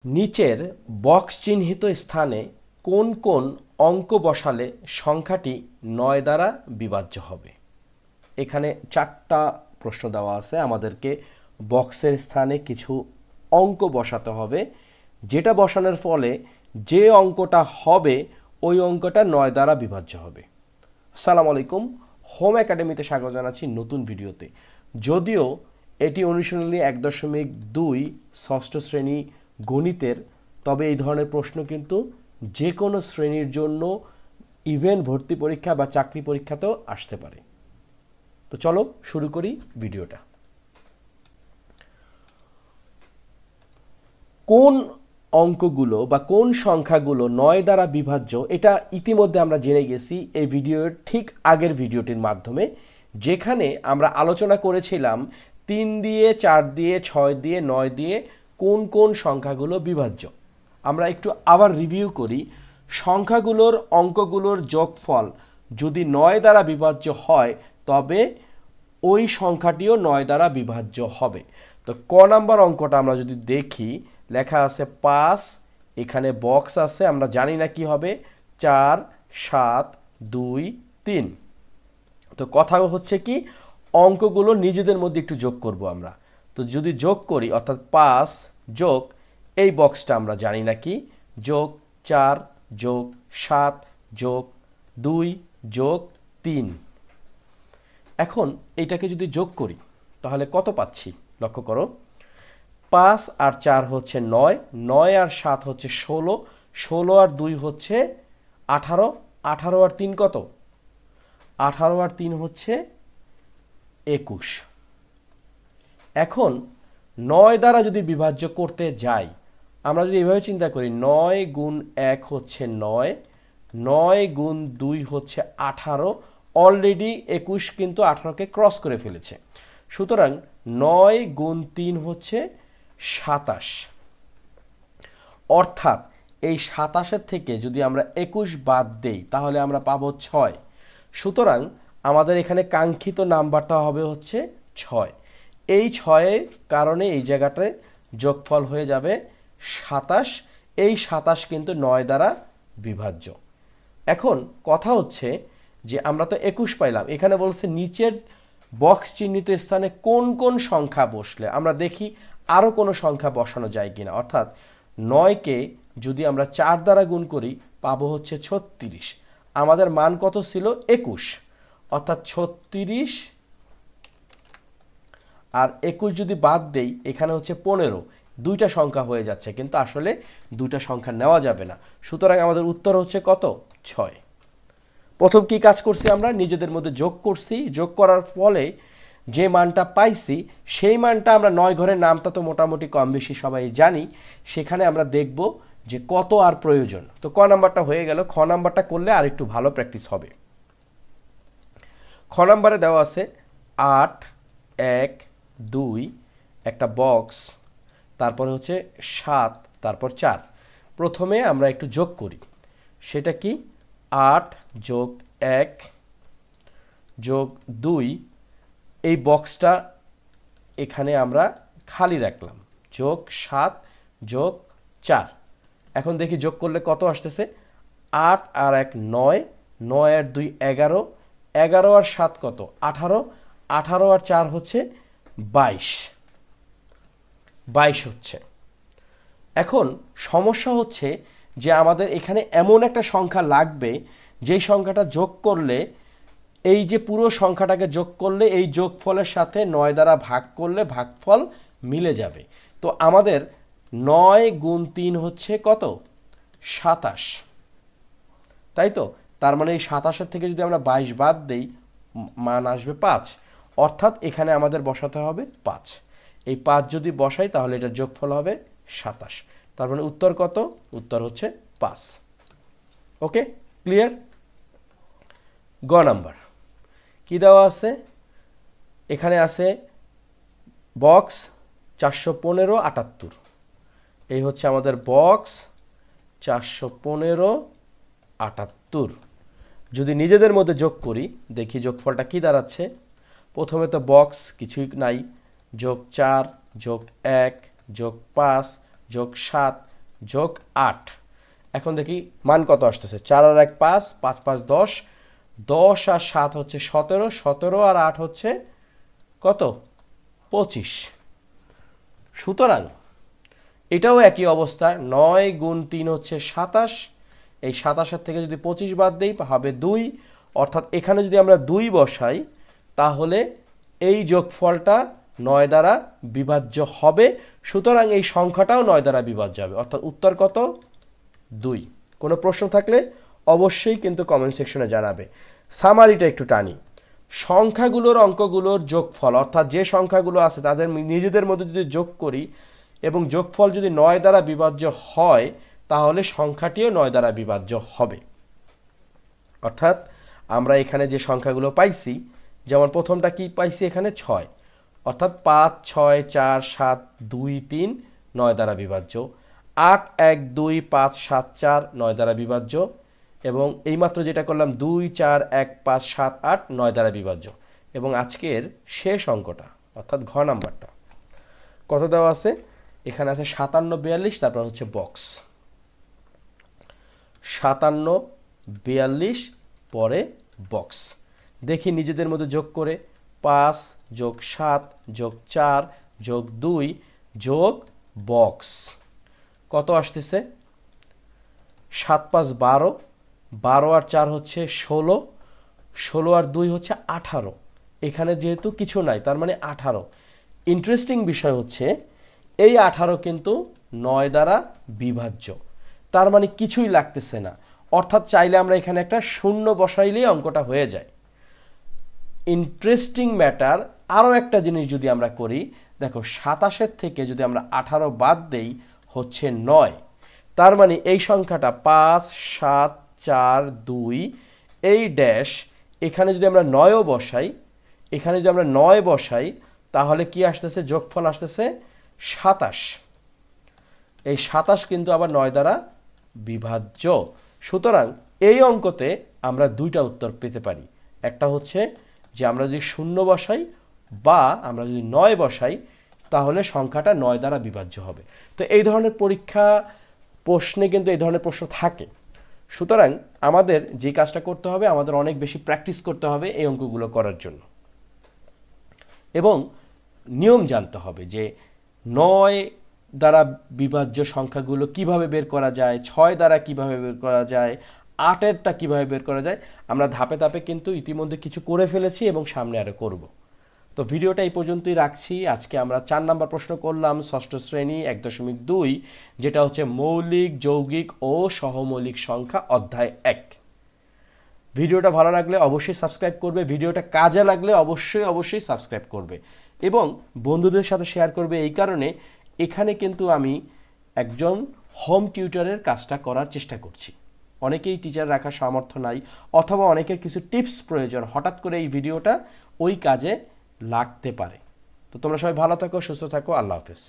নিচের বক্স চিহ্নিত স্থানে কোন কোন অঙ্ক বসালে সংখ্যাটি ৯ দ্বারা বিভাজ্য হবে? এখানে ৪টা প্রশ্ন দেওয়া আছে। আমাদেরকে বক্সের স্থানে কিছু অঙ্ক বসাতে হবে, যেটা বসানোর ফলে যে অঙ্কটা হবে ওই অঙ্কটা ৯ দ্বারা বিভাজ্য হবে। আসসালামু আলাইকুম, হোম একাডেমিতে স্বাগত জানাচ্ছি নতুন ভিডিওতে। যদিও এটি অনুশীলনী ১.২ ষষ্ঠ শ্রেণী গণিতের, তবে এই ধরনের প্রশ্ন কিন্তু যে কোনো শ্রেণীর জন্য ইভেন ভর্তি পরীক্ষা বা চাকরি পরীক্ষাতেও আসতে পারে। তো চলো শুরু করি ভিডিওটা। কোন অঙ্কগুলো বা কোন সংখ্যাগুলো ৯ দ্বারা বিভাজ্য এটা ইতিমধ্যে আমরা জেনে গেছি এই ভিডিওর ঠিক আগের ভিডিওটির মাধ্যমে, যেখানে আমরা আলোচনা করেছিলাম ৩ দিয়ে, ৪ দিয়ে, ৬ দিয়ে, ৯ দিয়ে কোন কোন সংখ্যাগুলো বিভাজ্য। আমরা একটু আবার রিভিউ করি। সংখ্যাগুলোর অঙ্কগুলোর যোগফল যদি ৯ দ্বারা বিভাজ্য হয় তবে ওই সংখ্যাটিও ৯ দ্বারা বিভাজ্য হবে। তো ক নাম্বার অঙ্কটা আমরা যদি দেখি, লেখা আছে ৫, এখানে বক্স আছে, আমরা জানি না কি হবে, ৪, ৭, ২, ৩। তো কথা হচ্ছে কি, অঙ্কগুলো নিজেদের মধ্যে একটু যোগ করব আমরা। তো যদি যোগ করি, অর্থাৎ ৫ যোগ এই বক্সটা আমরা জানি না কি, যোগ ৪ যোগ ৭ যোগ ২ যোগ ৩। এখন এইটাকে যদি যোগ করি তাহলে কত পাচ্ছি লক্ষ্য করো। ৫ আর ৪ হচ্ছে ৯, ৯ আর ৭ হচ্ছে ১৬, ১৬ আর ২ হচ্ছে ১৮, ১৮ আর ৩ কত, ১৮ আর ৩ হচ্ছে ২১। এখন ৯ দ্বারা যদি বিভাজ্য করতে যাই, আমরা যদি এভাবে চিন্তা করি, ৯ গুণ ১ হচ্ছে ৯, ৯ গুণ ২ হচ্ছে ১৮, অলরেডি ২১ কিন্তু ১৮কে ক্রস করে ফেলেছে। সুতরাং ৯ গুণ ৩ হচ্ছে ২৭। অর্থাৎ এই ২৭-এর থেকে যদি আমরা ২১ বাদ দেই তাহলে আমরা পাবো ৬। সুতরাং আমাদের এখানে কাঙ্ক্ষিত নাম্বারটা হবে হচ্ছে ৬। এই ৬-এর কারণে এই জায়গাটায় যোগফল হয়ে যাবে ২৭। এই ২৭ কিন্তু ৯ দ্বারা বিভাজ্য। এখন কথা হচ্ছে যে আমরা তো ২১ পাইলাম, এখানে বলছে নিচের বক্স চিহ্নিত স্থানে কোন কোন সংখ্যা বসলে, আমরা দেখি আরও কোনো সংখ্যা বসানো যায় কিনা। অর্থাৎ ৯কে যদি আমরা ৪ দ্বারা গুণ করি পাবো হচ্ছে ৩৬। আমাদের মান কত ছিল, ২১, অর্থাৎ ৩৬ আর ২১ যদি বাদ দেই এখানে হচ্ছে ১৫। দুইটা সংখ্যা হয়ে যাচ্ছে, কিন্তু আসলে দুইটা সংখ্যা নেওয়া যাবে না। সুতরাং আমাদের উত্তর হচ্ছে কত, ৬। প্রথম কি কাজ করছি, আমরা নিজেদের মধ্যে যোগ করছি। যোগ করার ফলে যে মানটা পাইছি সেই মানটা আমরা ৯ ঘরের নামটা তো মোটামুটি কম বেশি সবাই জানি, সেখানে আমরা দেখব যে কত আর প্রয়োজন। তো ক নাম্বারটা হয়ে গেল। খ নাম্বারটা করলে আর একটু ভালো প্র্যাকটিস হবে। খ নাম্বারে দেওয়া আছে ৮, ১, ২, একটা বক্স, তারপরে হচ্ছে ৭, তারপর ৪। প্রথমে আমরা একটু যোগ করি, সেটা কি, ৮ যোগ ১ যোগ ২, এই বক্সটা এখানে আমরা খালি রাখলাম, যোগ ৭ যোগ ৪। এখন দেখি যোগ করলে কত আসতেছে, ৮ আর ১ ৯, ৯ আর ২ ১১, ১১ আর ৭ কত, ১৮, ১৮ আর ৪ হচ্ছে ২২, ২২ হচ্ছে। এখন সমস্যা হচ্ছে যে আমাদের এখানে এমন একটা সংখ্যা লাগবে যেই সংখ্যাটা যোগ করলে, এই যে পুরো সংখ্যাটাকে যোগ করলে এই যোগফলের সাথে ৯ দ্বারা ভাগ করলে ভাগফল মিলে যাবে। তো আমাদের ৯ গুণ ৩ হচ্ছে কত, ২৭, তাই তো। তার মানে এই ২৭-এর থেকে যদি আমরা ২২ বাদ দেই মান আসবে ৫, অর্থাৎ এখানে আমাদের বসাতে হবে ৫। এই ৫ যদি বসাই তাহলে এটার যোগফল হবে ২৭। তার মানে উত্তর কত, উত্তর হচ্ছে ৫। ওকে, ক্লিয়ার। গ নাম্বার কি দেওয়া আছে, এখানে আছে বক্স ৪১৫ ৭৮। এই হচ্ছে আমাদের বক্স ৪১৫ ৭৮। যদি নিজেদের মধ্যে যোগ করি দেখি যোগফলটা কি দাঁড়াচ্ছে। প্রথমে তো বক্স কিছুই নাই, যোগ ৪ যোগ ১ যোগ ৫ যোগ ৭ যোগ 8। এখন দেখি মান কত আসতেছে। 4 আর 1 5, 5 5 10, 10 আর 7 হচ্ছে 17, 17 আর 8 হচ্ছে কত 25। সুতরাং এটাও একই অবস্থা, 9 গুণ 3 হচ্ছে 27, এই 27 থেকে যদি 25 বাদ দেই হবে 2, অর্থাৎ এখানে যদি আমরা 2 বসাই তাহলে এই যোগফলটা 9 দ্বারা বিভাজ্য হবে। সুতরাং এই সংখ্যাটাও 9 দ্বারা বিভাজ্য হবে, অর্থাৎ উত্তর কত 2। কোনো প্রশ্ন থাকলে অবশ্যই কিন্তু কমেন্ট সেকশনে জানাবে। সামারিটা একটু টানি। সংখ্যাগুলোর অঙ্কগুলোর যোগফল, অর্থাৎ যে সংখ্যাগুলো আছে তাদের নিজেদের মধ্যে যদি যোগ করি এবং যোগফল যদি 9 দ্বারা বিভাজ্য হয় তাহলে সংখ্যাটিও 9 দ্বারা বিভাজ্য হবে। অর্থাৎ আমরা এখানে যে সংখ্যাগুলো পাইছি, যেমন প্রথমটা কি পাইছি এখানে 6, অর্থাৎ 5 6 4 7 2 3 9 দ্বারা বিভাজ্য। 8 1 2 5 7 4 9 দ্বারা বিভাজ্য। এবং এইমাত্র যেটা করলাম 2 4 1 5 7 8 9 দ্বারা বিভাজ্য। এবং আজকের শেষ অঙ্কটা অর্থাৎ ঘ নাম্বারটা কত দেওয়া আছে, এখানে আছে 57 42, তারপর হচ্ছে বক্স 57 42 পরে বক্স। দেখি নিজেদের মধ্যে যোগ করে 5 যোগ 7 যোগ 4 যোগ 2 যোগ বক্স কত আসতেছে, 7 5 12, 12 আর 4 হচ্ছে 16, 16 আর 2 হচ্ছে 18। এখানে যেহেতু কিছু নাই তার মানে 18। ইন্টারেস্টিং বিষয় হচ্ছে এই 18 কিন্তু 9 দ্বারা বিভাজ্য, তার মানে কিছুই লাগতেছে না, অর্থাৎ চাইলে আমরা এখানে একটা শূন্য বসাইলেই অঙ্কটা হয়ে যায়। ইন্টারেস্টিং ম্যাটার আরও একটা জিনিস যদি আমরা করি, দেখো 27 থেকে যদি আমরা 18 বাদ দেই হচ্ছে 9, তার মানে এই সংখ্যাটা 5 7 4 2 এই ড্যাশ, এখানে যদি আমরা 9ও বসাই, এখানে যদি আমরা 9 বসাই তাহলে কি আসতেছে, যোগফল আসতেছে 27। এই 27 কিন্তু আবার 9 দ্বারা বিভাজ্য। সুতরাং এই অঙ্কতে আমরা দুইটা উত্তর পেতে পারি, একটা হচ্ছে যে আমরা যদি শূন্য বসাই বা আমরা যদি 9 বসাই তাহলে সংখ্যাটা 9 দ্বারা বিভাজ্য হবে। তো এই ধরনের পরীক্ষা প্রশ্নে কিন্তু এই ধরনের প্রশ্ন থাকে। সুতরাং আমাদের যে কাজটা করতে হবে, আমাদের অনেক বেশি প্র্যাকটিস করতে হবে এই অঙ্কগুলো করার জন্য, এবং নিয়ম জানতে হবে যে 9 দ্বারা বিভাজ্য সংখ্যাগুলো কিভাবে বের করা যায়, 6 দ্বারা কিভাবে বের করা যায়, 8এরটা কিভাবে বের করা যায়। আমরা ধাপে ধাপে কিন্তু ইতিমধ্যে কিছু করে ফেলেছি এবং সামনে আরো করব। তো ভিডিওটা এই পর্যন্তই রাখছি। আজকে আমরা 4 নাম্বার প্রশ্ন করলাম, ষষ্ঠ শ্রেণী 1.2, যেটা হচ্ছে মৌলিক, যৌগিক ও সহমৌলিক সংখ্যা অধ্যায় 1। ভিডিওটা ভালো লাগলে অবশ্যই সাবস্ক্রাইব করবে, ভিডিওটা কাজে লাগলে অবশ্যই সাবস্ক্রাইব করবে এবং বন্ধুদের সাথে শেয়ার করবে। এই কারণে এখানে কিন্তু আমি একজন হোম টিউটরের কাজটা করার চেষ্টা করছি। অনেকেই টিচার রাখার সামর্থ্য নাই, অথবা অনেকের কিছু টিপস প্রয়োজন, হঠাৎ করে এই ভিডিওটা ওই কাজে লাগতে পারে। তো তোমরা সবাই ভালো থাকো, সুস্থ থাকো, আল্লাহ হাফেজ।